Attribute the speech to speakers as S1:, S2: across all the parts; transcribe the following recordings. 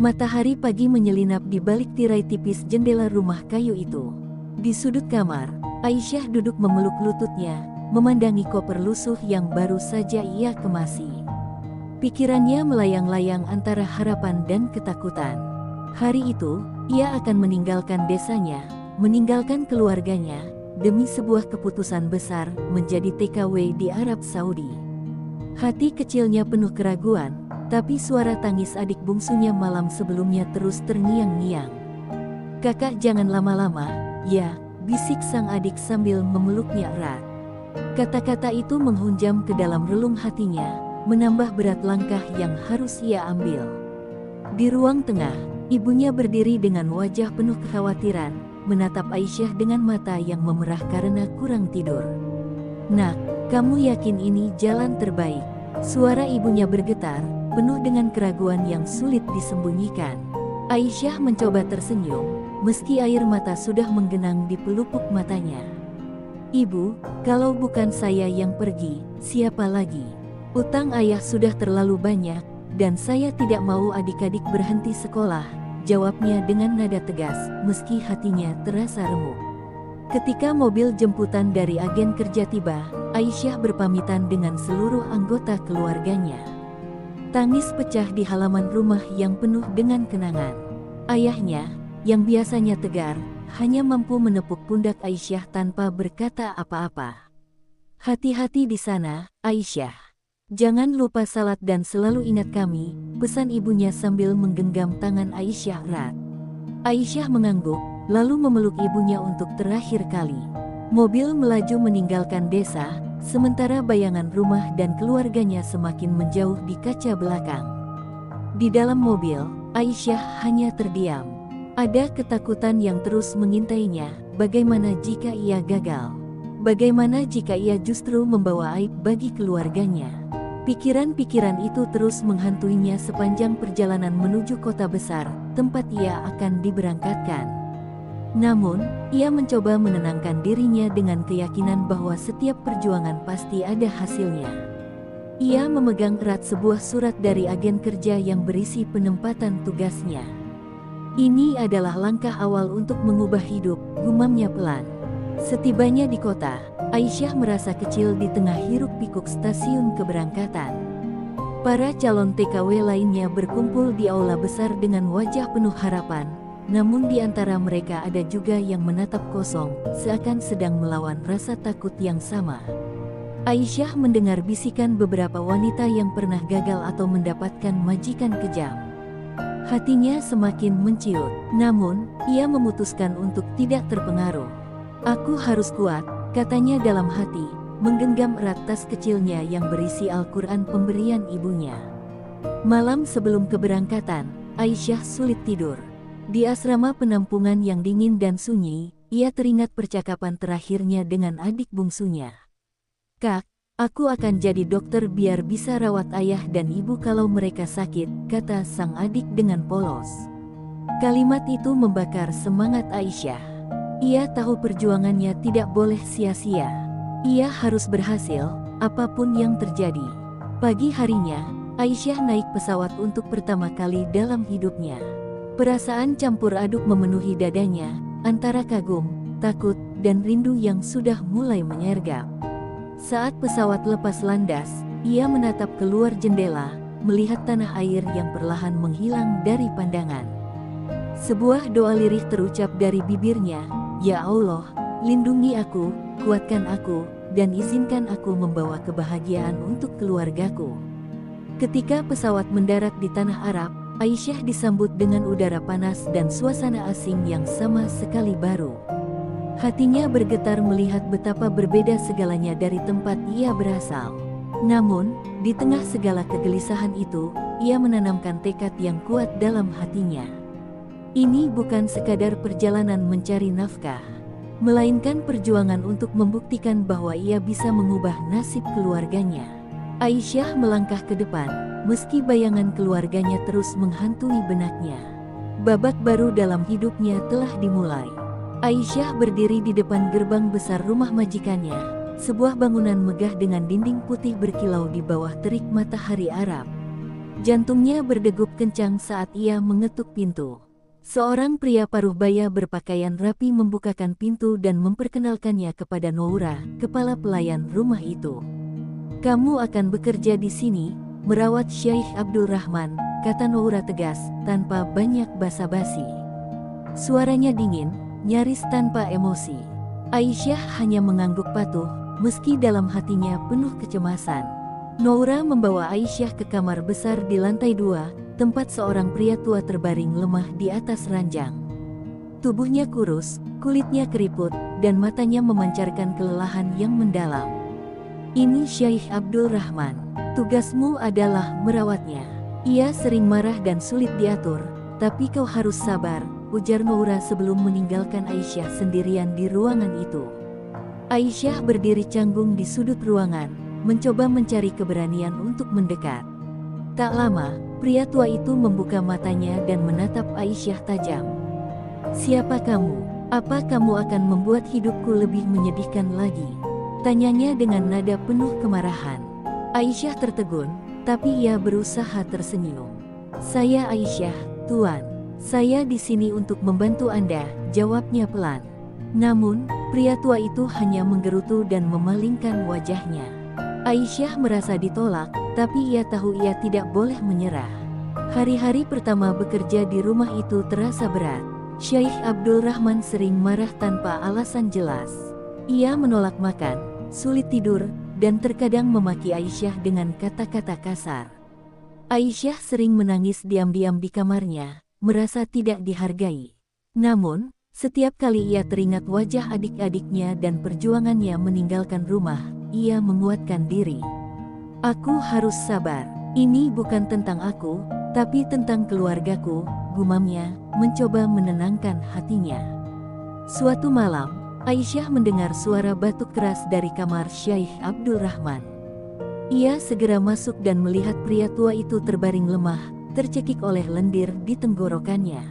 S1: Matahari pagi menyelinap di balik tirai tipis jendela rumah kayu itu. Di sudut kamar, Aisyah duduk memeluk lututnya, memandangi koper lusuh yang baru saja ia kemasi. Pikirannya melayang-layang antara harapan dan ketakutan. Hari itu, ia akan meninggalkan desanya, meninggalkan keluarganya, demi sebuah keputusan besar menjadi TKW di Arab Saudi. Hati kecilnya penuh keraguan, tapi suara tangis adik bungsunya malam sebelumnya terus terngiang-ngiang. "Kakak jangan lama-lama, ya," bisik sang adik sambil memeluknya erat. Kata-kata itu menghunjam ke dalam relung hatinya, menambah berat langkah yang harus ia ambil. Di ruang tengah, ibunya berdiri dengan wajah penuh kekhawatiran, menatap Aisyah dengan mata yang memerah karena kurang tidur. "Nak, kamu yakin ini jalan terbaik?" Suara ibunya bergetar, penuh dengan keraguan yang sulit disembunyikan. Aisyah mencoba tersenyum, meski air mata sudah menggenang di pelupuk matanya. "Ibu, kalau bukan saya yang pergi, siapa lagi? Utang ayah sudah terlalu banyak, dan saya tidak mau adik-adik berhenti sekolah," jawabnya dengan nada tegas, meski hatinya terasa remuk. Ketika mobil jemputan dari agen kerja tiba, Aisyah berpamitan dengan seluruh anggota keluarganya. Tangis pecah di halaman rumah yang penuh dengan kenangan. Ayahnya, yang biasanya tegar, hanya mampu menepuk pundak Aisyah tanpa berkata apa-apa. "Hati-hati di sana, Aisyah. Jangan lupa salat dan selalu ingat kami," pesan ibunya sambil menggenggam tangan Aisyah erat. Aisyah mengangguk, lalu memeluk ibunya untuk terakhir kali. Mobil melaju meninggalkan desa, sementara bayangan rumah dan keluarganya semakin menjauh di kaca belakang. Di dalam mobil, Aisyah hanya terdiam. Ada ketakutan yang terus mengintainya. Bagaimana jika ia gagal? Bagaimana jika ia justru membawa aib bagi keluarganya? Pikiran-pikiran itu terus menghantuinya sepanjang perjalanan menuju kota besar, tempat ia akan diberangkatkan. Namun, ia mencoba menenangkan dirinya dengan keyakinan bahwa setiap perjuangan pasti ada hasilnya. Ia memegang erat sebuah surat dari agen kerja yang berisi penempatan tugasnya. "Ini adalah langkah awal untuk mengubah hidup," gumamnya pelan. Setibanya di kota, Aisyah merasa kecil di tengah hiruk-pikuk stasiun keberangkatan. Para calon TKW lainnya berkumpul di aula besar dengan wajah penuh harapan. Namun di antara mereka ada juga yang menatap kosong, seakan sedang melawan rasa takut yang sama. Aisyah mendengar bisikan beberapa wanita yang pernah gagal atau mendapatkan majikan kejam. Hatinya semakin menciut, namun ia memutuskan untuk tidak terpengaruh. "Aku harus kuat," katanya dalam hati, menggenggam erat tas kecilnya yang berisi Al-Quran pemberian ibunya. Malam sebelum keberangkatan, Aisyah sulit tidur. Di asrama penampungan yang dingin dan sunyi, ia teringat percakapan terakhirnya dengan adik bungsunya. "Kak, aku akan jadi dokter biar bisa rawat ayah dan ibu kalau mereka sakit," kata sang adik dengan polos. Kalimat itu membakar semangat Aisyah. Ia tahu perjuangannya tidak boleh sia-sia. Ia harus berhasil, apapun yang terjadi. Pagi harinya, Aisyah naik pesawat untuk pertama kali dalam hidupnya. Perasaan campur aduk memenuhi dadanya, antara kagum, takut, dan rindu yang sudah mulai menyergap. Saat pesawat lepas landas, ia menatap keluar jendela, melihat tanah air yang perlahan menghilang dari pandangan. Sebuah doa lirih terucap dari bibirnya, "Ya Allah, lindungi aku, kuatkan aku, dan izinkan aku membawa kebahagiaan untuk keluargaku." Ketika pesawat mendarat di tanah Arab, Aisyah disambut dengan udara panas dan suasana asing yang sama sekali baru. Hatinya bergetar melihat betapa berbeda segalanya dari tempat ia berasal. Namun, di tengah segala kegelisahan itu, ia menanamkan tekad yang kuat dalam hatinya. Ini bukan sekadar perjalanan mencari nafkah, melainkan perjuangan untuk membuktikan bahwa ia bisa mengubah nasib keluarganya. Aisyah melangkah ke depan, meski bayangan keluarganya terus menghantui benaknya. Babak baru dalam hidupnya telah dimulai. Aisyah berdiri di depan gerbang besar rumah majikannya, sebuah bangunan megah dengan dinding putih berkilau di bawah terik matahari Arab. Jantungnya berdegup kencang saat ia mengetuk pintu. Seorang pria paruh baya berpakaian rapi membukakan pintu dan memperkenalkannya kepada Noura, kepala pelayan rumah itu. "Kamu akan bekerja di sini, merawat Syekh Abdul Rahman," kata Noura tegas, tanpa banyak basa-basi. Suaranya dingin, nyaris tanpa emosi. Aisyah hanya mengangguk patuh, meski dalam hatinya penuh kecemasan. Noura membawa Aisyah ke kamar besar di lantai 2, tempat seorang pria tua terbaring lemah di atas ranjang. Tubuhnya kurus, kulitnya keriput, dan matanya memancarkan kelelahan yang mendalam. "Ini Syekh Abdul Rahman. Tugasmu adalah merawatnya. Ia sering marah dan sulit diatur, tapi kau harus sabar," ujar Noura sebelum meninggalkan Aisyah sendirian di ruangan itu. Aisyah berdiri canggung di sudut ruangan, mencoba mencari keberanian untuk mendekat. Tak lama, pria tua itu membuka matanya dan menatap Aisyah tajam. "Siapa kamu? Apa kamu akan membuat hidupku lebih menyedihkan lagi?" tanyanya dengan nada penuh kemarahan. Aisyah tertegun, tapi ia berusaha tersenyum. "Saya Aisyah, Tuan. Saya di sini untuk membantu Anda," jawabnya pelan. Namun, pria tua itu hanya menggerutu dan memalingkan wajahnya. Aisyah merasa ditolak, tapi ia tahu ia tidak boleh menyerah. Hari-hari pertama bekerja di rumah itu terasa berat. Syekh Abdul Rahman sering marah tanpa alasan jelas. Ia menolak makan, sulit tidur, dan terkadang memaki Aisyah dengan kata-kata kasar. Aisyah sering menangis diam-diam di kamarnya, merasa tidak dihargai. Namun, setiap kali ia teringat wajah adik-adiknya dan perjuangannya meninggalkan rumah, ia menguatkan diri. "Aku harus sabar. Ini bukan tentang aku, tapi tentang keluargaku," gumamnya, mencoba menenangkan hatinya. Suatu malam, Aisyah mendengar suara batuk keras dari kamar Syekh Abdul Rahman. Ia segera masuk dan melihat pria tua itu terbaring lemah, tercekik oleh lendir di tenggorokannya.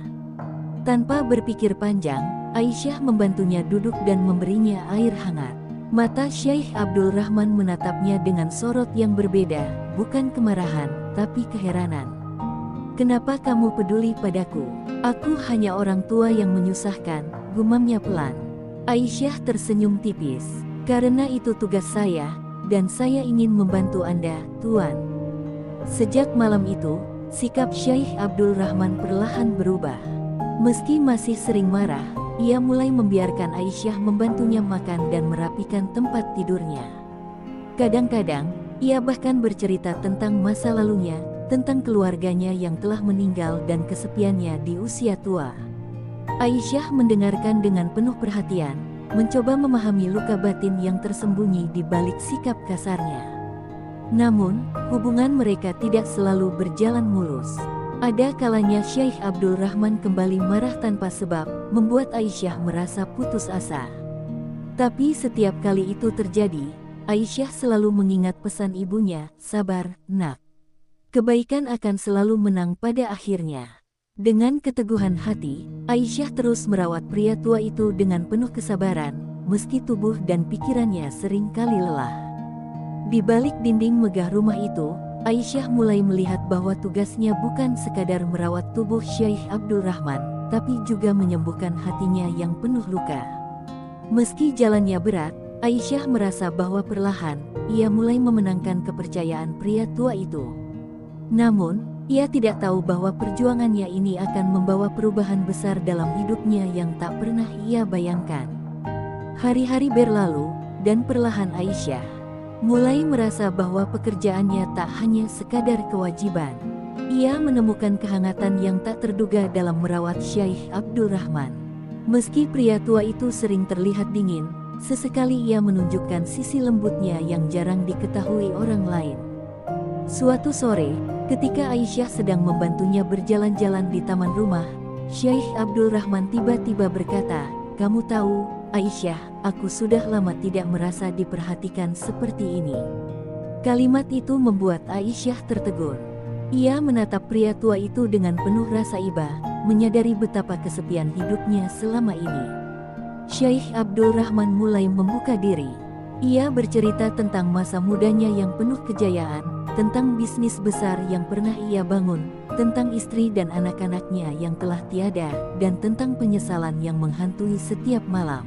S1: Tanpa berpikir panjang, Aisyah membantunya duduk dan memberinya air hangat. Mata Syekh Abdul Rahman menatapnya dengan sorot yang berbeda, bukan kemarahan, tapi keheranan. "Kenapa kamu peduli padaku? Aku hanya orang tua yang menyusahkan," gumamnya pelan. Aisyah tersenyum tipis. "Karena itu tugas saya, dan saya ingin membantu Anda, Tuan." Sejak malam itu, sikap Syekh Abdul Rahman perlahan berubah. Meski masih sering marah, ia mulai membiarkan Aisyah membantunya makan dan merapikan tempat tidurnya. Kadang-kadang, ia bahkan bercerita tentang masa lalunya, tentang keluarganya yang telah meninggal dan kesepiannya di usia tua. Aisyah mendengarkan dengan penuh perhatian, mencoba memahami luka batin yang tersembunyi di balik sikap kasarnya. Namun, hubungan mereka tidak selalu berjalan mulus. Ada kalanya Syekh Abdul Rahman kembali marah tanpa sebab, membuat Aisyah merasa putus asa. Tapi setiap kali itu terjadi, Aisyah selalu mengingat pesan ibunya, "Sabar, nak. Kebaikan akan selalu menang pada akhirnya." Dengan keteguhan hati, Aisyah terus merawat pria tua itu dengan penuh kesabaran, meski tubuh dan pikirannya sering kali lelah. Di balik dinding megah rumah itu, Aisyah mulai melihat bahwa tugasnya bukan sekadar merawat tubuh Syekh Abdul Rahman, tapi juga menyembuhkan hatinya yang penuh luka. Meski jalannya berat, Aisyah merasa bahwa perlahan, ia mulai memenangkan kepercayaan pria tua itu. Namun, ia tidak tahu bahwa perjuangannya ini akan membawa perubahan besar dalam hidupnya yang tak pernah ia bayangkan. Hari-hari berlalu, dan perlahan Aisyah mulai merasa bahwa pekerjaannya tak hanya sekadar kewajiban. Ia menemukan kehangatan yang tak terduga dalam merawat Syekh Abdul Rahman. Meski pria tua itu sering terlihat dingin, sesekali ia menunjukkan sisi lembutnya yang jarang diketahui orang lain. Suatu sore, ketika Aisyah sedang membantunya berjalan-jalan di taman rumah, Syekh Abdul Rahman tiba-tiba berkata, "Kamu tahu, Aisyah, aku sudah lama tidak merasa diperhatikan seperti ini." Kalimat itu membuat Aisyah tertegun. Ia menatap pria tua itu dengan penuh rasa iba, menyadari betapa kesepian hidupnya selama ini. Syekh Abdul Rahman mulai membuka diri. Ia bercerita tentang masa mudanya yang penuh kejayaan, tentang bisnis besar yang pernah ia bangun, tentang istri dan anak-anaknya yang telah tiada, dan tentang penyesalan yang menghantui setiap malam.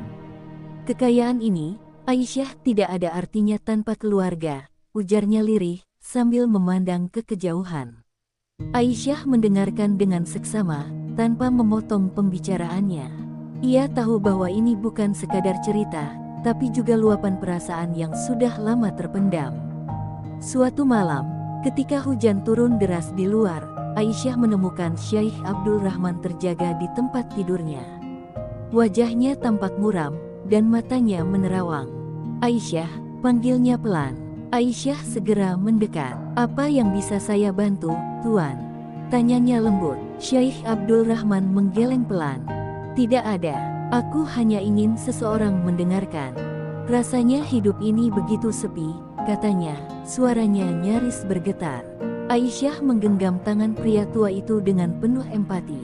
S1: Kekayaan ini, Aisyah, tidak ada artinya tanpa keluarga, ujarnya lirih, sambil memandang ke kejauhan. Aisyah mendengarkan dengan seksama, tanpa memotong pembicaraannya. Ia tahu bahwa ini bukan sekadar cerita, tapi juga luapan perasaan yang sudah lama terpendam. Suatu malam, ketika hujan turun deras di luar, Aisyah menemukan Syekh Abdul Rahman terjaga di tempat tidurnya. Wajahnya tampak muram, dan matanya menerawang. "Aisyah," panggilnya pelan. Aisyah segera mendekat. "Apa yang bisa saya bantu, Tuan?" tanyanya lembut. Syekh Abdul Rahman menggeleng pelan. "Tidak ada. Aku hanya ingin seseorang mendengarkan." "Rasanya hidup ini begitu sepi," katanya, suaranya nyaris bergetar. Aisyah menggenggam tangan pria tua itu dengan penuh empati.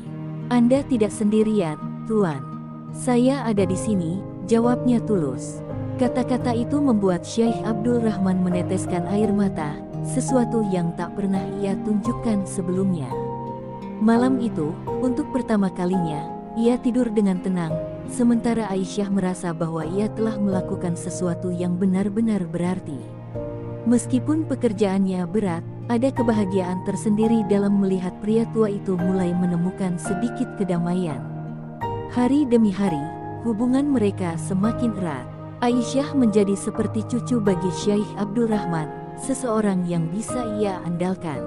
S1: "Anda tidak sendirian, Tuan. Saya ada di sini," jawabnya tulus. Kata-kata itu membuat Syekh Abdul Rahman meneteskan air mata, sesuatu yang tak pernah ia tunjukkan sebelumnya. Malam itu, untuk pertama kalinya, ia tidur dengan tenang, sementara Aisyah merasa bahwa ia telah melakukan sesuatu yang benar-benar berarti. Meskipun pekerjaannya berat, ada kebahagiaan tersendiri dalam melihat pria tua itu mulai menemukan sedikit kedamaian. Hari demi hari, hubungan mereka semakin erat. Aisyah menjadi seperti cucu bagi Syekh Abdul Rahman, seseorang yang bisa ia andalkan.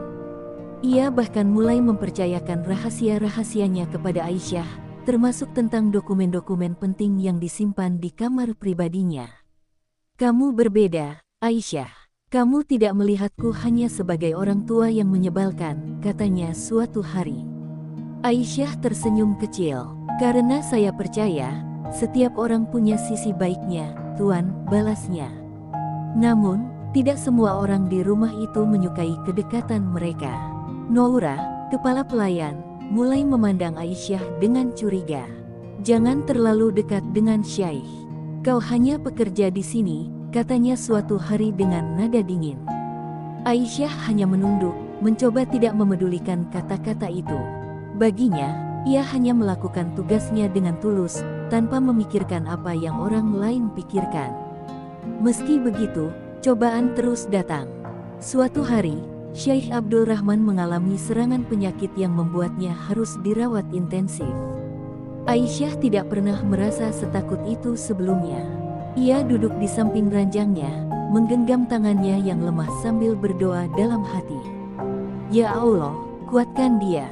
S1: Ia bahkan mulai mempercayakan rahasia-rahasianya kepada Aisyah, termasuk tentang dokumen-dokumen penting yang disimpan di kamar pribadinya. "Kamu berbeda, Aisyah. Kamu tidak melihatku hanya sebagai orang tua yang menyebalkan," katanya suatu hari. Aisyah tersenyum kecil. "Karena saya percaya, setiap orang punya sisi baiknya, Tuan," balasnya. Namun, tidak semua orang di rumah itu menyukai kedekatan mereka. Noura, kepala pelayan, mulai memandang Aisyah dengan curiga. "Jangan terlalu dekat dengan Syekh. Kau hanya pekerja di sini," katanya suatu hari dengan nada dingin. Aisyah hanya menunduk, mencoba tidak memedulikan kata-kata itu. Baginya, ia hanya melakukan tugasnya dengan tulus, tanpa memikirkan apa yang orang lain pikirkan. Meski begitu, cobaan terus datang. Suatu hari, Syekh Abdul Rahman mengalami serangan penyakit yang membuatnya harus dirawat intensif. Aisyah tidak pernah merasa setakut itu sebelumnya. Ia duduk di samping ranjangnya, menggenggam tangannya yang lemah sambil berdoa dalam hati. "Ya Allah, kuatkan dia.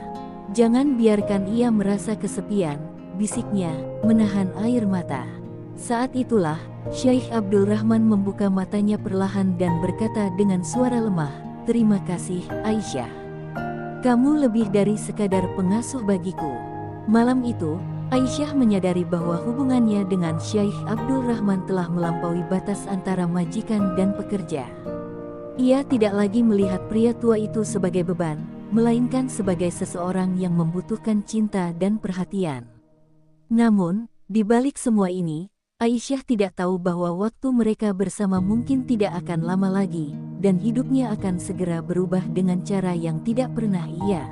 S1: Jangan biarkan ia merasa kesepian," bisiknya, menahan air mata. Saat itulah, Syekh Abdul Rahman membuka matanya perlahan dan berkata dengan suara lemah, "Terima kasih, Aisyah. Kamu lebih dari sekadar pengasuh bagiku." Malam itu, Aisyah menyadari bahwa hubungannya dengan Syekh Abdul Rahman telah melampaui batas antara majikan dan pekerja. Ia tidak lagi melihat pria tua itu sebagai beban, melainkan sebagai seseorang yang membutuhkan cinta dan perhatian. Namun, di balik semua ini, Aisyah tidak tahu bahwa waktu mereka bersama mungkin tidak akan lama lagi, dan hidupnya akan segera berubah dengan cara yang tidak pernah ia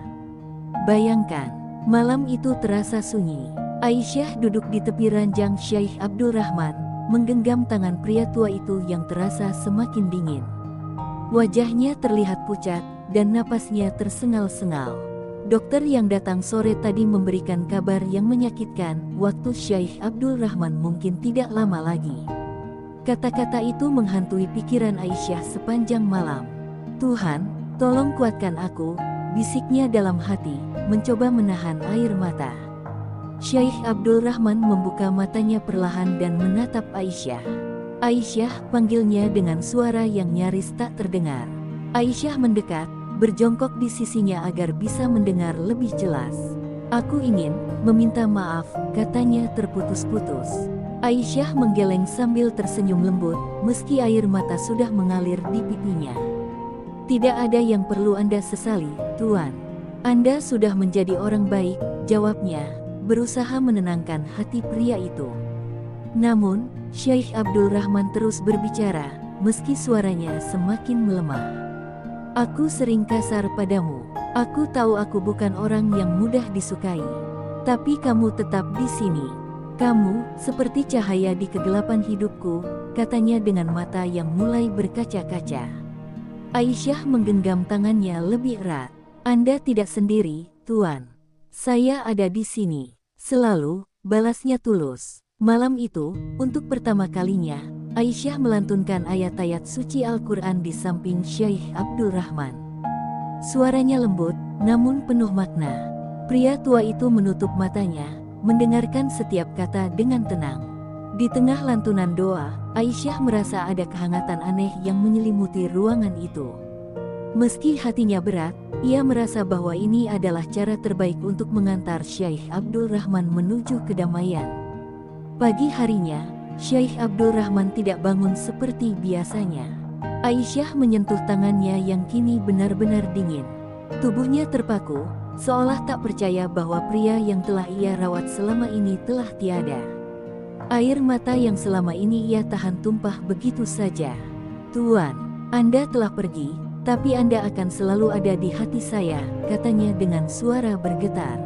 S1: bayangkan. Malam itu terasa sunyi. Aisyah duduk di tepi ranjang Syekh Abdul Rahman, menggenggam tangan pria tua itu yang terasa semakin dingin. Wajahnya terlihat pucat, dan napasnya tersengal-sengal. Dokter yang datang sore tadi memberikan kabar yang menyakitkan, waktu Syekh Abdul Rahman mungkin tidak lama lagi. Kata-kata itu menghantui pikiran Aisyah sepanjang malam. "Tuhan, tolong kuatkan aku," bisiknya dalam hati, mencoba menahan air mata. Syekh Abdul Rahman membuka matanya perlahan dan menatap Aisyah. "Aisyah," panggilnya dengan suara yang nyaris tak terdengar. Aisyah mendekat, berjongkok di sisinya agar bisa mendengar lebih jelas. "Aku ingin meminta maaf," katanya terputus-putus. Aisyah menggeleng sambil tersenyum lembut, meski air mata sudah mengalir di pipinya. "Tidak ada yang perlu Anda sesali, Tuan. Anda sudah menjadi orang baik," jawabnya, berusaha menenangkan hati pria itu. Namun, Syekh Abdul Rahman terus berbicara, meski suaranya semakin melemah. Aku sering kasar padamu. Aku tahu aku bukan orang yang mudah disukai. Tapi kamu tetap di sini. Kamu seperti cahaya di kegelapan hidupku, katanya dengan mata yang mulai berkaca-kaca. Aisyah menggenggam tangannya lebih erat. Anda tidak sendiri, Tuan. Saya ada di sini. Selalu, balasnya tulus. Malam itu, untuk pertama kalinya, Aisyah melantunkan ayat-ayat suci Al-Quran di samping Syekh Abdul Rahman. Suaranya lembut, namun penuh makna. Pria tua itu menutup matanya, mendengarkan setiap kata dengan tenang. Di tengah lantunan doa, Aisyah merasa ada kehangatan aneh yang menyelimuti ruangan itu. Meski hatinya berat, ia merasa bahwa ini adalah cara terbaik untuk mengantar Syekh Abdul Rahman menuju kedamaian. Pagi harinya, Syekh Abdul Rahman tidak bangun seperti biasanya. Aisyah menyentuh tangannya yang kini benar-benar dingin. Tubuhnya terpaku, seolah tak percaya bahwa pria yang telah ia rawat selama ini telah tiada. Air mata yang selama ini ia tahan tumpah begitu saja. Tuan, Anda telah pergi, tapi Anda akan selalu ada di hati saya, katanya dengan suara bergetar.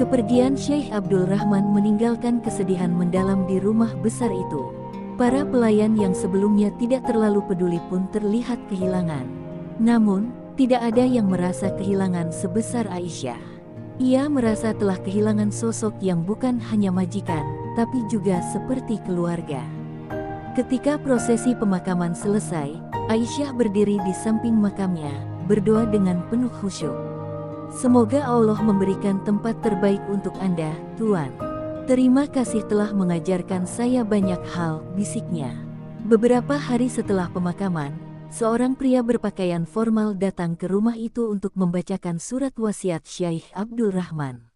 S1: Kepergian Syekh Abdul Rahman meninggalkan kesedihan mendalam di rumah besar itu. Para pelayan yang sebelumnya tidak terlalu peduli pun terlihat kehilangan. Namun, tidak ada yang merasa kehilangan sebesar Aisyah. Ia merasa telah kehilangan sosok yang bukan hanya majikan, tapi juga seperti keluarga. Ketika prosesi pemakaman selesai, Aisyah berdiri di samping makamnya, berdoa dengan penuh khusyuk. Semoga Allah memberikan tempat terbaik untuk Anda, Tuan. Terima kasih telah mengajarkan saya banyak hal, bisiknya. Beberapa hari setelah pemakaman, seorang pria berpakaian formal datang ke rumah itu untuk membacakan surat wasiat Syekh Abdul Rahman.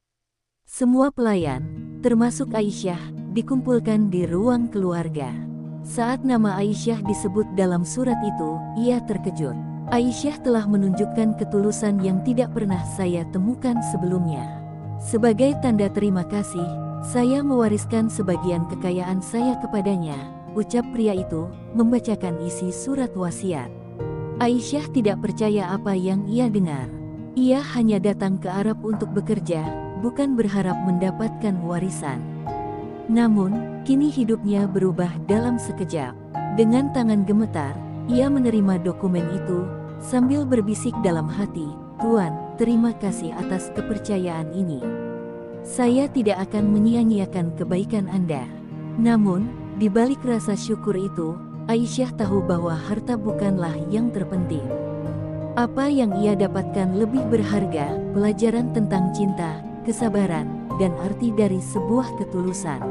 S1: Semua pelayan, termasuk Aisyah, dikumpulkan di ruang keluarga. Saat nama Aisyah disebut dalam surat itu, ia terkejut. Aisyah telah menunjukkan ketulusan yang tidak pernah saya temukan sebelumnya. Sebagai tanda terima kasih, saya mewariskan sebagian kekayaan saya kepadanya, ucap pria itu, membacakan isi surat wasiat. Aisyah tidak percaya apa yang ia dengar. Ia hanya datang ke Arab untuk bekerja, bukan berharap mendapatkan warisan. Namun, kini hidupnya berubah dalam sekejap. Dengan tangan gemetar, ia menerima dokumen itu, sambil berbisik dalam hati, Tuan, terima kasih atas kepercayaan ini. Saya tidak akan menyia-nyiakan kebaikan Anda. Namun, di balik rasa syukur itu, Aisyah tahu bahwa harta bukanlah yang terpenting. Apa yang ia dapatkan lebih berharga, pelajaran tentang cinta, kesabaran, dan arti dari sebuah ketulusan.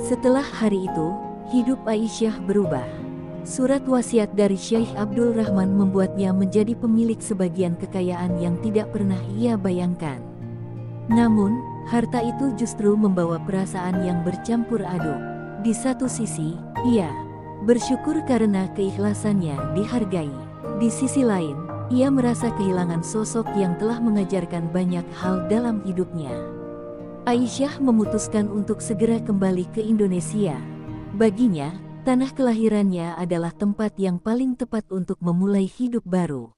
S1: Setelah hari itu, hidup Aisyah berubah. Surat wasiat dari Syekh Abdul Rahman membuatnya menjadi pemilik sebagian kekayaan yang tidak pernah ia bayangkan. Namun, harta itu justru membawa perasaan yang bercampur aduk. Di satu sisi, ia bersyukur karena keikhlasannya dihargai. Di sisi lain, ia merasa kehilangan sosok yang telah mengajarkan banyak hal dalam hidupnya. Aisyah memutuskan untuk segera kembali ke Indonesia. Baginya, tanah kelahirannya adalah tempat yang paling tepat untuk memulai hidup baru.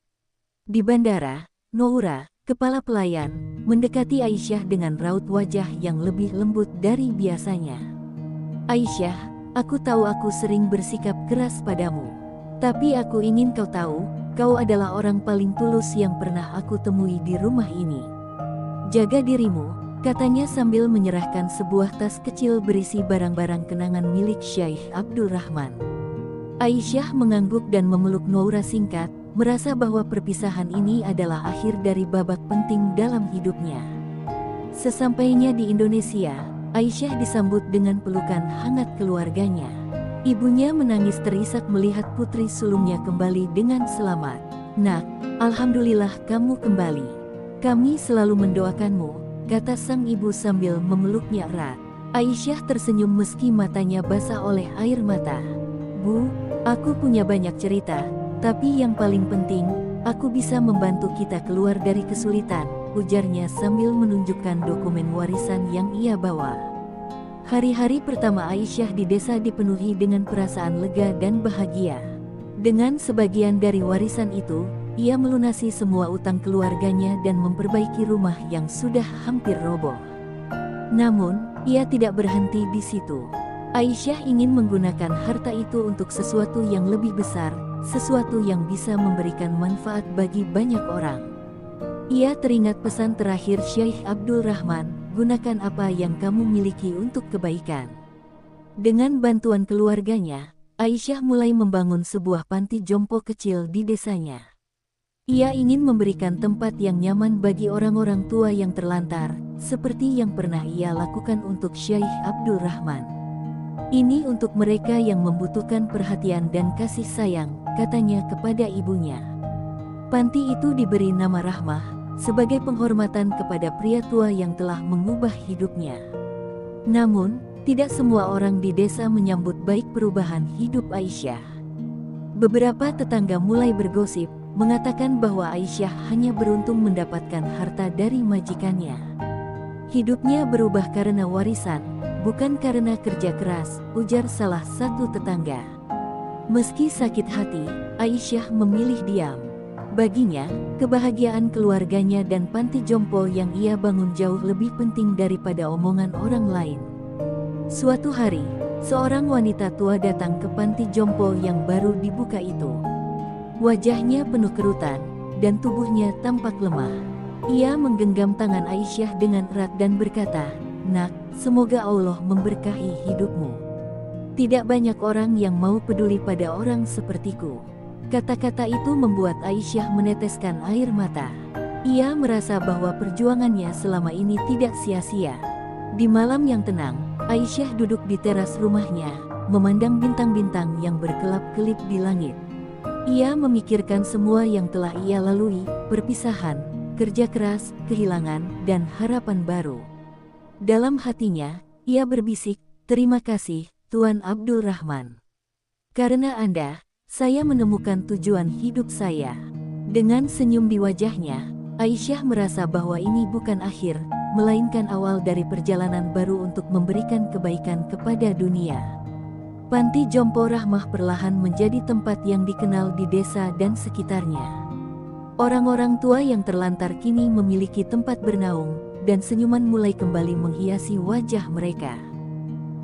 S1: Di bandara, Noura, kepala pelayan, mendekati Aisyah dengan raut wajah yang lebih lembut dari biasanya. Aisyah, aku tahu aku sering bersikap keras padamu. Tapi aku ingin kau tahu, kau adalah orang paling tulus yang pernah aku temui di rumah ini. Jaga dirimu, katanya sambil menyerahkan sebuah tas kecil berisi barang-barang kenangan milik Syekh Abdul Rahman. Aisyah mengangguk dan memeluk Noura singkat, merasa bahwa perpisahan ini adalah akhir dari babak penting dalam hidupnya. Sesampainya di Indonesia, Aisyah disambut dengan pelukan hangat keluarganya. Ibunya menangis terisak melihat putri sulungnya kembali dengan selamat. Nak, alhamdulillah kamu kembali. Kami selalu mendoakanmu, kata sang ibu sambil memeluknya erat. Aisyah tersenyum meski matanya basah oleh air mata. Bu, aku punya banyak cerita, tapi yang paling penting, aku bisa membantu kita keluar dari kesulitan, ujarnya sambil menunjukkan dokumen warisan yang ia bawa. Hari-hari pertama Aisyah di desa dipenuhi dengan perasaan lega dan bahagia. Dengan sebagian dari warisan itu, ia melunasi semua utang keluarganya dan memperbaiki rumah yang sudah hampir roboh. Namun, ia tidak berhenti di situ. Aisyah ingin menggunakan harta itu untuk sesuatu yang lebih besar, sesuatu yang bisa memberikan manfaat bagi banyak orang. Ia teringat pesan terakhir Syekh Abdul Rahman, gunakan apa yang kamu miliki untuk kebaikan. Dengan bantuan keluarganya, Aisyah mulai membangun sebuah panti jompo kecil di desanya. Ia ingin memberikan tempat yang nyaman bagi orang-orang tua yang terlantar, seperti yang pernah ia lakukan untuk Syekh Abdul Rahman. Ini untuk mereka yang membutuhkan perhatian dan kasih sayang, katanya kepada ibunya. Panti itu diberi nama Rahmah, sebagai penghormatan kepada pria tua yang telah mengubah hidupnya. Namun, tidak semua orang di desa menyambut baik perubahan hidup Aisyah. Beberapa tetangga mulai bergosip, mengatakan bahwa Aisyah hanya beruntung mendapatkan harta dari majikannya. Hidupnya berubah karena warisan, bukan karena kerja keras, ujar salah satu tetangga. Meski sakit hati, Aisyah memilih diam. Baginya, kebahagiaan keluarganya dan panti jompo yang ia bangun jauh lebih penting daripada omongan orang lain. Suatu hari, seorang wanita tua datang ke panti jompo yang baru dibuka itu. Wajahnya penuh kerutan, dan tubuhnya tampak lemah. Ia menggenggam tangan Aisyah dengan erat dan berkata, "Nak, semoga Allah memberkahi hidupmu. Tidak banyak orang yang mau peduli pada orang sepertiku." Kata-kata itu membuat Aisyah meneteskan air mata. Ia merasa bahwa perjuangannya selama ini tidak sia-sia. Di malam yang tenang, Aisyah duduk di teras rumahnya, memandang bintang-bintang yang berkelap-kelip di langit. Ia memikirkan semua yang telah ia lalui, perpisahan, kerja keras, kehilangan, dan harapan baru. Dalam hatinya, ia berbisik, "Terima kasih, Tuan Abdul Rahman. Karena Anda, saya menemukan tujuan hidup saya." Dengan senyum di wajahnya, Aisyah merasa bahwa ini bukan akhir, melainkan awal dari perjalanan baru untuk memberikan kebaikan kepada dunia. Panti Jompo Rahmah perlahan menjadi tempat yang dikenal di desa dan sekitarnya. Orang-orang tua yang terlantar kini memiliki tempat bernaung, dan senyuman mulai kembali menghiasi wajah mereka.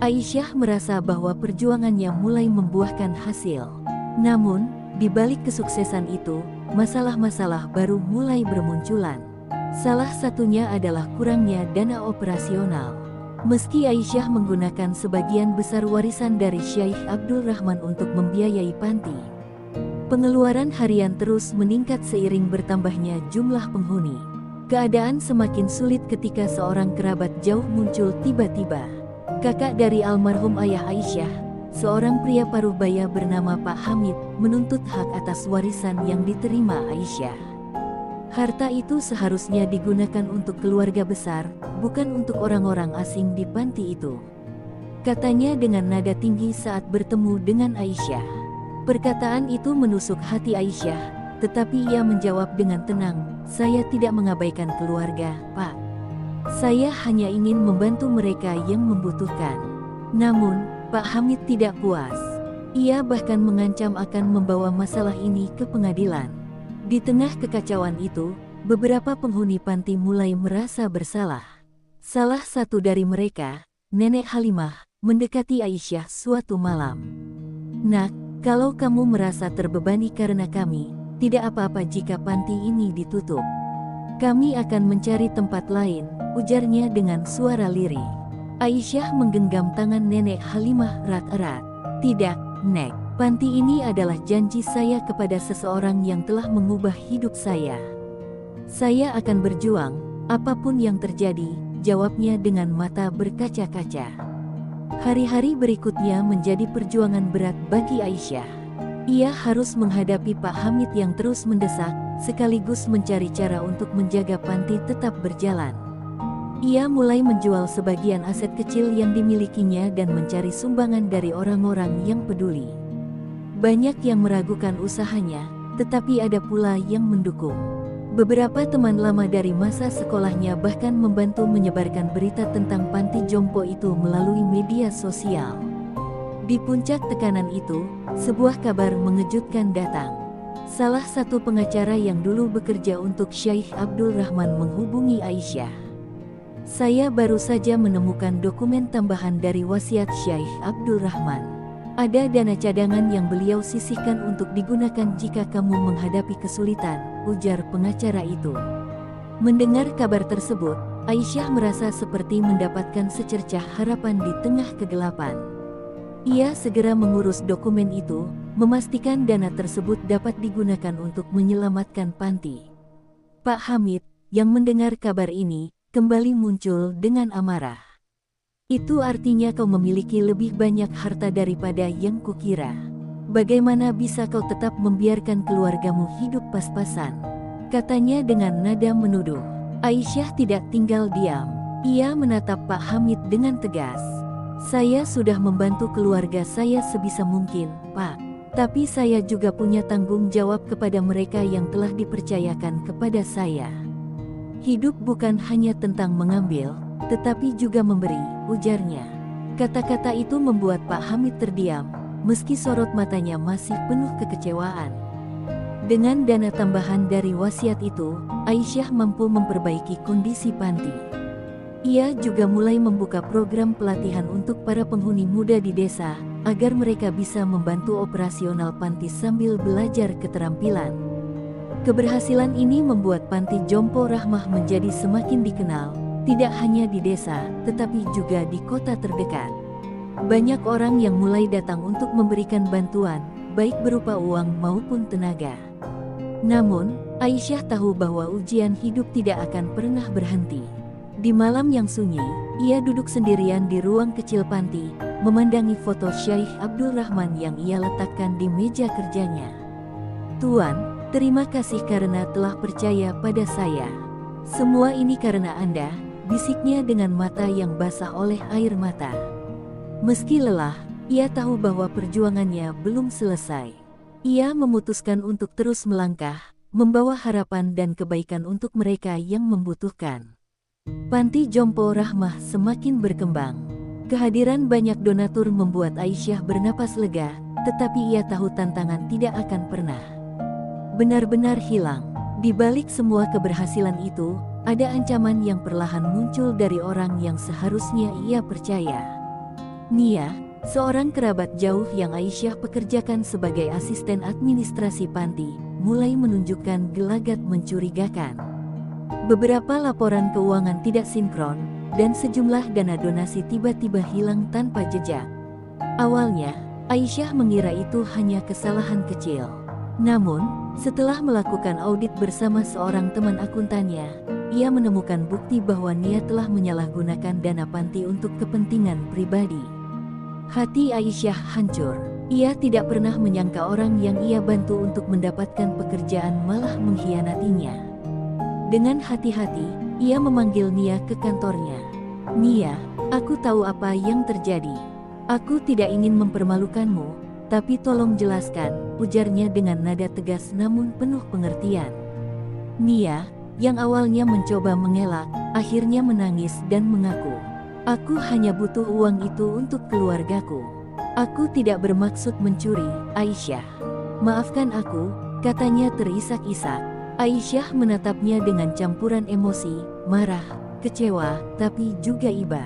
S1: Aisyah merasa bahwa perjuangannya mulai membuahkan hasil. Namun, di balik kesuksesan itu, masalah-masalah baru mulai bermunculan. Salah satunya adalah kurangnya dana operasional. Meski Aisyah menggunakan sebagian besar warisan dari Syekh Abdul Rahman untuk membiayai panti, pengeluaran harian terus meningkat seiring bertambahnya jumlah penghuni. Keadaan semakin sulit ketika seorang kerabat jauh muncul tiba-tiba. Kakak dari almarhum ayah Aisyah, seorang pria paruh baya bernama Pak Hamid, menuntut hak atas warisan yang diterima Aisyah. Harta itu seharusnya digunakan untuk keluarga besar, bukan untuk orang-orang asing di panti itu, katanya dengan nada tinggi saat bertemu dengan Aisyah. Perkataan itu menusuk hati Aisyah, tetapi ia menjawab dengan tenang, "Saya tidak mengabaikan keluarga, Pak. Saya hanya ingin membantu mereka yang membutuhkan." Namun, Pak Hamid tidak puas. Ia bahkan mengancam akan membawa masalah ini ke pengadilan. Di tengah kekacauan itu, beberapa penghuni panti mulai merasa bersalah. Salah satu dari mereka, Nenek Halimah, mendekati Aisyah suatu malam. "Nak, kalau kamu merasa terbebani karena kami, tidak apa-apa jika panti ini ditutup. Kami akan mencari tempat lain," ujarnya dengan suara lirih. Aisyah menggenggam tangan Nenek Halimah erat-erat. "Tidak, Nek. Panti ini adalah janji saya kepada seseorang yang telah mengubah hidup saya. Saya akan berjuang, apapun yang terjadi," jawabnya dengan mata berkaca-kaca. Hari-hari berikutnya menjadi perjuangan berat bagi Aisyah. Ia harus menghadapi Pak Hamid yang terus mendesak, sekaligus mencari cara untuk menjaga panti tetap berjalan. Ia mulai menjual sebagian aset kecil yang dimilikinya dan mencari sumbangan dari orang-orang yang peduli. Banyak yang meragukan usahanya, tetapi ada pula yang mendukung. Beberapa teman lama dari masa sekolahnya bahkan membantu menyebarkan berita tentang panti jompo itu melalui media sosial. Di puncak tekanan itu, sebuah kabar mengejutkan datang. Salah satu pengacara yang dulu bekerja untuk Syekh Abdul Rahman menghubungi Aisyah. Saya baru saja menemukan dokumen tambahan dari wasiat Syekh Abdul Rahman. Ada dana cadangan yang beliau sisihkan untuk digunakan jika kamu menghadapi kesulitan, ujar pengacara itu. Mendengar kabar tersebut, Aisyah merasa seperti mendapatkan secercah harapan di tengah kegelapan. Ia segera mengurus dokumen itu, memastikan dana tersebut dapat digunakan untuk menyelamatkan panti. Pak Hamid, yang mendengar kabar ini, kembali muncul dengan amarah. Itu artinya kau memiliki lebih banyak harta daripada yang kukira. Bagaimana bisa kau tetap membiarkan keluargamu hidup pas-pasan? Katanya dengan nada menuduh. Aisyah tidak tinggal diam. Ia menatap Pak Hamid dengan tegas. Saya sudah membantu keluarga saya sebisa mungkin, Pak. Tapi saya juga punya tanggung jawab kepada mereka yang telah dipercayakan kepada saya. Hidup bukan hanya tentang mengambil, tetapi juga memberi, ujarnya. Kata-kata itu membuat Pak Hamid terdiam, meski sorot matanya masih penuh kekecewaan. Dengan dana tambahan dari wasiat itu, Aisyah mampu memperbaiki kondisi panti. Ia juga mulai membuka program pelatihan untuk para penghuni muda di desa, agar mereka bisa membantu operasional panti sambil belajar keterampilan. Keberhasilan ini membuat Panti Jompo Rahmah menjadi semakin dikenal, tidak hanya di desa, tetapi juga di kota terdekat. Banyak orang yang mulai datang untuk memberikan bantuan, baik berupa uang maupun tenaga. Namun, Aisyah tahu bahwa ujian hidup tidak akan pernah berhenti. Di malam yang sunyi, ia duduk sendirian di ruang kecil panti, memandangi foto Syekh Abdul Rahman yang ia letakkan di meja kerjanya. Tuan, terima kasih karena telah percaya pada saya. Semua ini karena Anda, bisiknya dengan mata yang basah oleh air mata. Meski lelah, ia tahu bahwa perjuangannya belum selesai. Ia memutuskan untuk terus melangkah, membawa harapan dan kebaikan untuk mereka yang membutuhkan. Panti Jompo Rahmah semakin berkembang. Kehadiran banyak donatur membuat Aisyah bernapas lega, tetapi ia tahu tantangan tidak akan pernah benar-benar hilang. Di balik semua keberhasilan itu, ada ancaman yang perlahan muncul dari orang yang seharusnya ia percaya. Nia, seorang kerabat jauh yang Aisyah pekerjakan sebagai asisten administrasi panti, mulai menunjukkan gelagat mencurigakan. Beberapa laporan keuangan tidak sinkron, dan sejumlah dana donasi tiba-tiba hilang tanpa jejak. Awalnya, Aisyah mengira itu hanya kesalahan kecil. Namun, setelah melakukan audit bersama seorang teman akuntannya, ia menemukan bukti bahwa Nia telah menyalahgunakan dana panti untuk kepentingan pribadi. Hati Aisyah hancur. Ia tidak pernah menyangka orang yang ia bantu untuk mendapatkan pekerjaan malah mengkhianatinya. Dengan hati-hati, ia memanggil Nia ke kantornya. Nia, aku tahu apa yang terjadi. Aku tidak ingin mempermalukanmu, tapi tolong jelaskan, ujarnya dengan nada tegas namun penuh pengertian. Nia, yang awalnya mencoba mengelak, akhirnya menangis dan mengaku. Aku hanya butuh uang itu untuk keluargaku. Aku tidak bermaksud mencuri, Aisyah. Maafkan aku, katanya terisak-isak. Aisyah menatapnya dengan campuran emosi, marah, kecewa, tapi juga iba.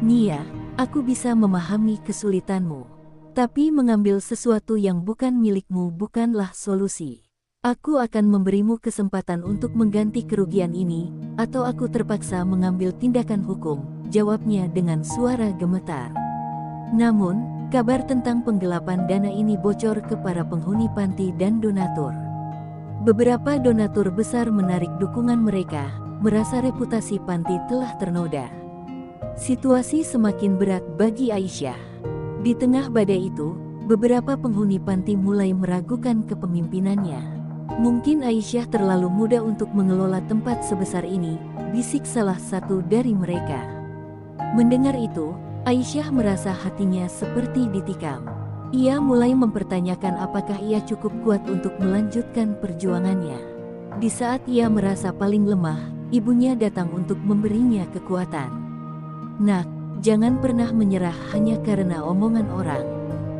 S1: Nia, aku bisa memahami kesulitanmu. Tapi mengambil sesuatu yang bukan milikmu bukanlah solusi. Aku akan memberimu kesempatan untuk mengganti kerugian ini, atau aku terpaksa mengambil tindakan hukum, jawabnya dengan suara gemetar. Namun, kabar tentang penggelapan dana ini bocor ke para penghuni panti dan donatur. Beberapa donatur besar menarik dukungan mereka, merasa reputasi panti telah ternoda. Situasi semakin berat bagi Aisyah. Di tengah badai itu, beberapa penghuni panti mulai meragukan kepemimpinannya. Mungkin Aisyah terlalu muda untuk mengelola tempat sebesar ini, bisik salah satu dari mereka. Mendengar itu, Aisyah merasa hatinya seperti ditikam. Ia mulai mempertanyakan apakah ia cukup kuat untuk melanjutkan perjuangannya. Di saat ia merasa paling lemah, ibunya datang untuk memberinya kekuatan. Nak, jangan pernah menyerah hanya karena omongan orang.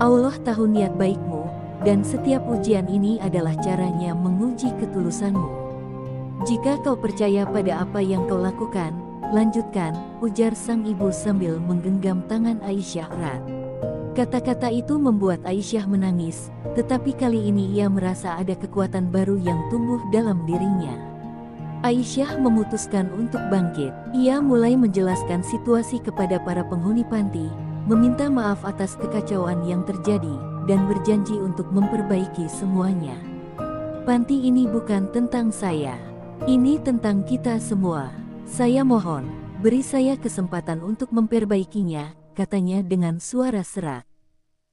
S1: Allah tahu niat baikmu, dan setiap ujian ini adalah caranya menguji ketulusanmu. Jika kau percaya pada apa yang kau lakukan, lanjutkan, ujar sang ibu sambil menggenggam tangan Aisyah erat. Kata-kata itu membuat Aisyah menangis, tetapi kali ini ia merasa ada kekuatan baru yang tumbuh dalam dirinya. Aisyah memutuskan untuk bangkit. Ia mulai menjelaskan situasi kepada para penghuni panti, meminta maaf atas kekacauan yang terjadi, dan berjanji untuk memperbaiki semuanya. Panti ini bukan tentang saya. Ini tentang kita semua. Saya mohon, beri saya kesempatan untuk memperbaikinya, katanya dengan suara serak.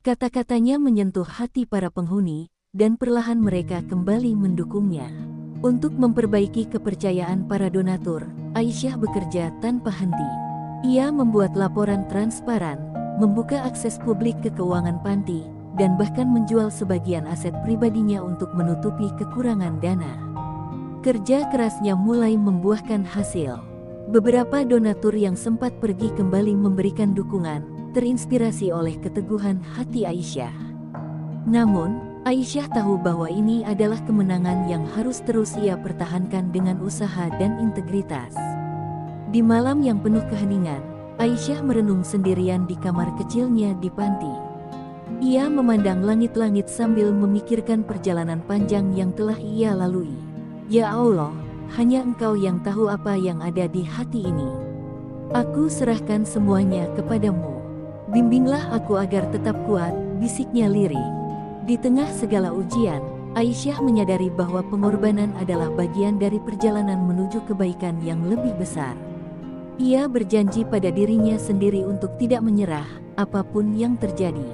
S1: Kata-katanya menyentuh hati para penghuni, dan perlahan mereka kembali mendukungnya. Untuk memperbaiki kepercayaan para donatur, Aisyah bekerja tanpa henti. Ia membuat laporan transparan, membuka akses publik ke keuangan panti, dan bahkan menjual sebagian aset pribadinya untuk menutupi kekurangan dana. Kerja kerasnya mulai membuahkan hasil. Beberapa donatur yang sempat pergi kembali memberikan dukungan, terinspirasi oleh keteguhan hati Aisyah. Namun, Aisyah tahu bahwa ini adalah kemenangan yang harus terus ia pertahankan dengan usaha dan integritas. Di malam yang penuh keheningan, Aisyah merenung sendirian di kamar kecilnya di panti. Ia memandang langit-langit sambil memikirkan perjalanan panjang yang telah ia lalui. Ya Allah, hanya Engkau yang tahu apa yang ada di hati ini. Aku serahkan semuanya kepadamu. Bimbinglah aku agar tetap kuat, bisiknya lirih. Di tengah segala ujian, Aisyah menyadari bahwa pengorbanan adalah bagian dari perjalanan menuju kebaikan yang lebih besar. Ia berjanji pada dirinya sendiri untuk tidak menyerah, apapun yang terjadi.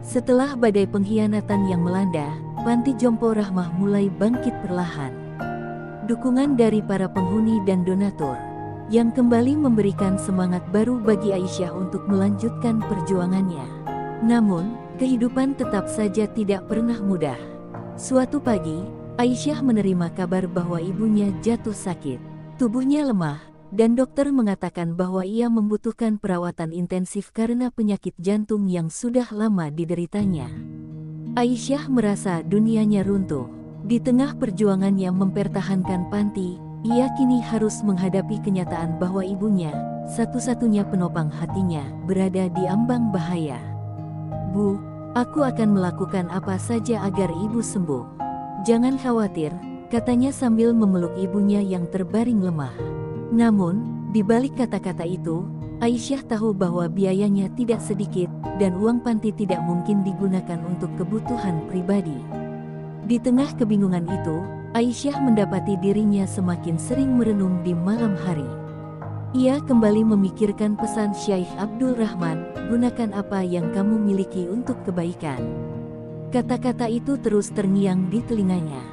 S1: Setelah badai pengkhianatan yang melanda, Panti Jompo Rahmah mulai bangkit perlahan. Dukungan dari para penghuni dan donatur yang kembali memberikan semangat baru bagi Aisyah untuk melanjutkan perjuangannya. Namun, kehidupan tetap saja tidak pernah mudah. Suatu pagi, Aisyah menerima kabar bahwa ibunya jatuh sakit. Tubuhnya lemah, dan dokter mengatakan bahwa ia membutuhkan perawatan intensif karena penyakit jantung yang sudah lama dideritanya. Aisyah merasa dunianya runtuh. Di tengah perjuangannya mempertahankan panti, ia kini harus menghadapi kenyataan bahwa ibunya, satu-satunya penopang hatinya, berada di ambang bahaya. Bu, aku akan melakukan apa saja agar ibu sembuh. Jangan khawatir, katanya sambil memeluk ibunya yang terbaring lemah. Namun, di balik kata-kata itu, Aisyah tahu bahwa biayanya tidak sedikit, dan uang panti tidak mungkin digunakan untuk kebutuhan pribadi. Di tengah kebingungan itu, Aisyah mendapati dirinya semakin sering merenung di malam hari. Ia kembali memikirkan pesan Syekh Abdul Rahman, gunakan apa yang kamu miliki untuk kebaikan. Kata-kata itu terus terngiang di telinganya.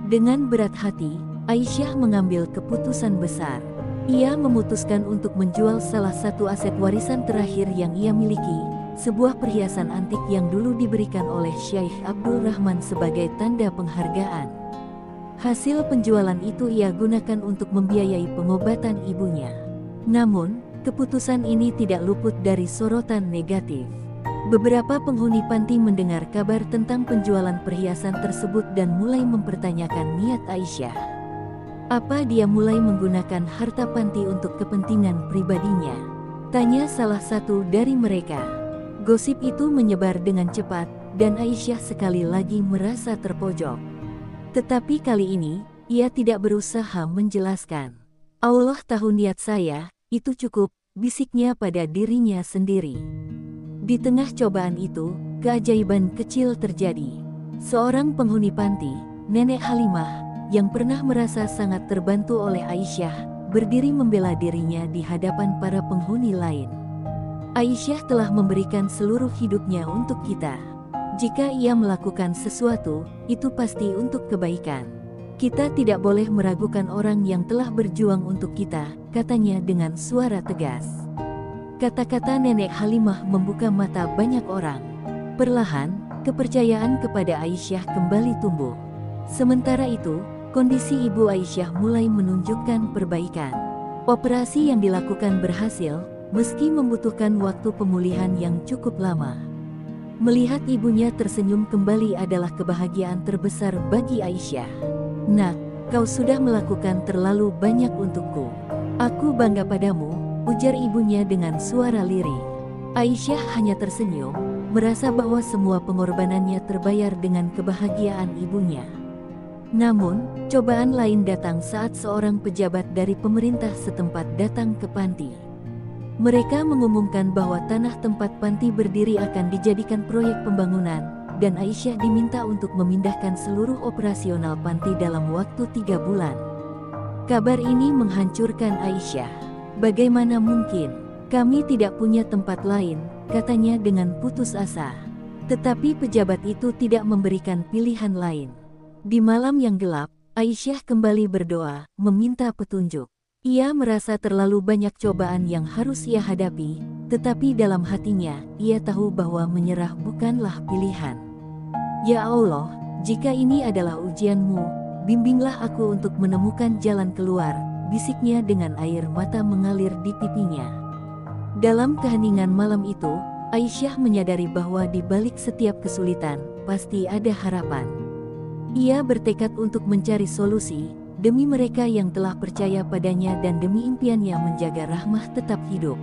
S1: Dengan berat hati, Aisyah mengambil keputusan besar. Ia memutuskan untuk menjual salah satu aset warisan terakhir yang ia miliki, sebuah perhiasan antik yang dulu diberikan oleh Syekh Abdul Rahman sebagai tanda penghargaan. Hasil penjualan itu ia gunakan untuk membiayai pengobatan ibunya. Namun, keputusan ini tidak luput dari sorotan negatif. Beberapa penghuni panti mendengar kabar tentang penjualan perhiasan tersebut dan mulai mempertanyakan niat Aisyah. Apa dia mulai menggunakan harta panti untuk kepentingan pribadinya? Tanya salah satu dari mereka. Gosip itu menyebar dengan cepat, dan Aisyah sekali lagi merasa terpojok. Tetapi kali ini, ia tidak berusaha menjelaskan. Allah tahu niat saya, itu cukup, bisiknya pada dirinya sendiri. Di tengah cobaan itu, keajaiban kecil terjadi. Seorang penghuni panti, Nenek Halimah, yang pernah merasa sangat terbantu oleh Aisyah, berdiri membela dirinya di hadapan para penghuni lain. Aisyah telah memberikan seluruh hidupnya untuk kita. Jika ia melakukan sesuatu, itu pasti untuk kebaikan. Kita tidak boleh meragukan orang yang telah berjuang untuk kita, katanya dengan suara tegas. Kata-kata Nenek Halimah membuka mata banyak orang. Perlahan, kepercayaan kepada Aisyah kembali tumbuh. Sementara itu, kondisi ibu Aisyah mulai menunjukkan perbaikan. Operasi yang dilakukan berhasil, meski membutuhkan waktu pemulihan yang cukup lama. Melihat ibunya tersenyum kembali adalah kebahagiaan terbesar bagi Aisyah. "Nak, kau sudah melakukan terlalu banyak untukku. Aku bangga padamu," ujar ibunya dengan suara lirih. Aisyah hanya tersenyum, merasa bahwa semua pengorbanannya terbayar dengan kebahagiaan ibunya. Namun, cobaan lain datang saat seorang pejabat dari pemerintah setempat datang ke panti. Mereka mengumumkan bahwa tanah tempat panti berdiri akan dijadikan proyek pembangunan, dan Aisyah diminta untuk memindahkan seluruh operasional panti dalam waktu 3 bulan. Kabar ini menghancurkan Aisyah. "Bagaimana mungkin? Kami tidak punya tempat lain," katanya dengan putus asa. Tetapi pejabat itu tidak memberikan pilihan lain. Di malam yang gelap, Aisyah kembali berdoa, meminta petunjuk. Ia merasa terlalu banyak cobaan yang harus ia hadapi, tetapi dalam hatinya, ia tahu bahwa menyerah bukanlah pilihan. "Ya Allah, jika ini adalah ujianmu, bimbinglah aku untuk menemukan jalan keluar," bisiknya dengan air mata mengalir di pipinya. Dalam keheningan malam itu, Aisyah menyadari bahwa di balik setiap kesulitan, pasti ada harapan. Ia bertekad untuk mencari solusi, demi mereka yang telah percaya padanya dan demi impiannya menjaga Rahmah tetap hidup.